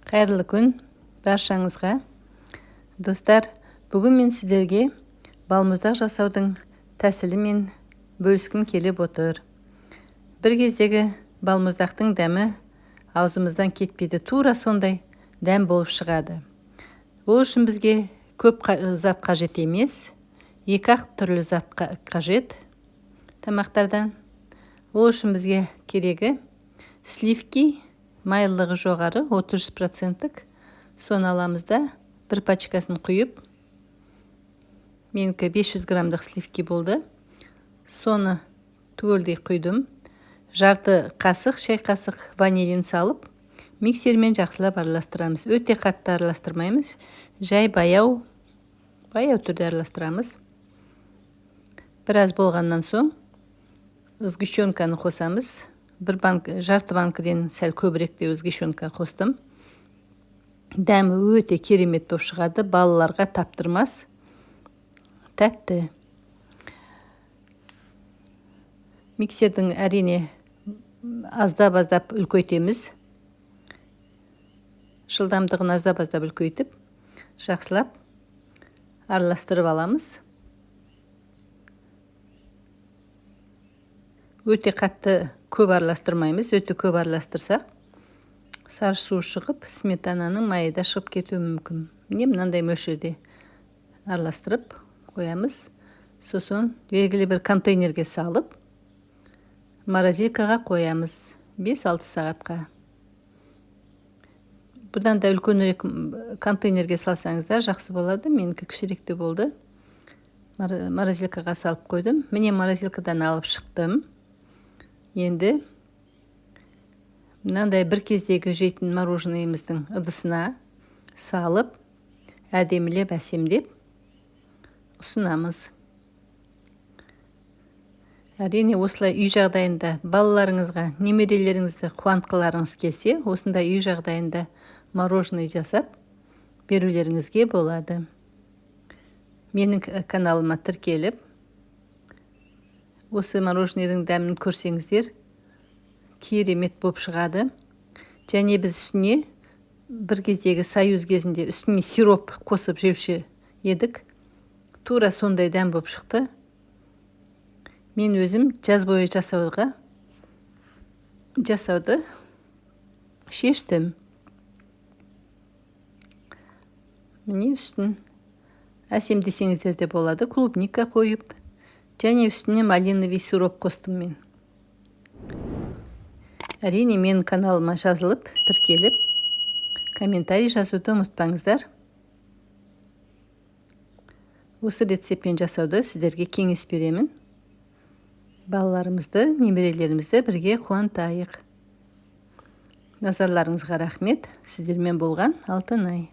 Қайырлы күн баршаңызға. Достар, бүгін мен сіздерге балмұздақ жасаудың тәсілімен бөліскім келіп отыр. Бір кездегі балмұздақтың дәмі аузымыздан кетпейді, тура сондай дәм болып шығады. Ол үшін бізге көп зат қажет емес, 2-ақ түрлі зат қажет тамақтардан. Ол үшін бізге керегі сливки, майлылығы жоғары 30%, соны аламыз да бір пачкасын құйып, менікі 500 грамдық сливки болды. Соны түгелдей құйдым. Жарты қасық, шай қасық ванилин салып, миксермен жақсылап араластырамыз. Өте қатты араластырмаймыз, жай баяу түрде араластырамыз. Біраз болғаннан соң сгущенканы қосамыз. Жарты банкіден сәл көбіректе сгущенка қостым. Дәмі өте керемет болып шығады, балаларға таптырмас, тәтті. Миксердің әрине аздап үлкейтеміз. Жылдамдығын аздап үлкейтіп, жақсылап араластырып аламыз. Өте қатты көп араластырмаймыз. Өте көп араластырсақ, сары су шығып, сметананың майы да шығып кетуі мүмкін. Мынандай мөлшерде араластырып қоямыз. Сосын белгілі бір контейнерге салып, морозилкаға қоямыз 5-6 сағатқа. Бұдан да үлкенірек контейнерге салсаңыздар жақсы болады. Менікі кішіректе болды. Морозилкаға салып қойдым. Міне морозилкадан алып шықтым. Енді мынандай бір кездегі жейтін мороженныйымыздың ыдысына салып, әдемілеп, әсемдеп ұсынамыз. Әрине осылай үй жағдайында балаларыңызға, немерелеріңізді қуантқыларыңыз келсе, осындай үй жағдайында мороженый жасап берулеріңізге болады. Менің каналыма тіркеліп, осы мороженныйдың дәмін көрсеңіздер, керемет болып шығады. Және біз үстіне бір кездегі союз кезінде үстіне сироп қосып жеуші едік. Тура сондай дәм болып шықты. Мен өзім жаз бойы жасауды шештім. Міне үстін әсемдесеңіздер де болады. Клубника қойып, және үстіне малиновый сироп қостым мен. Әрине менің каналыма жазылып, тіркеліп, комментарий жазуды ұмытпаңыздар. Осы рецептпен жасауды сіздерге кеңес беремін. Балаларымызды, немерелерімізді бірге қуантайық. Назарларыңызға рахмет. Сіздермен болған Алтынай.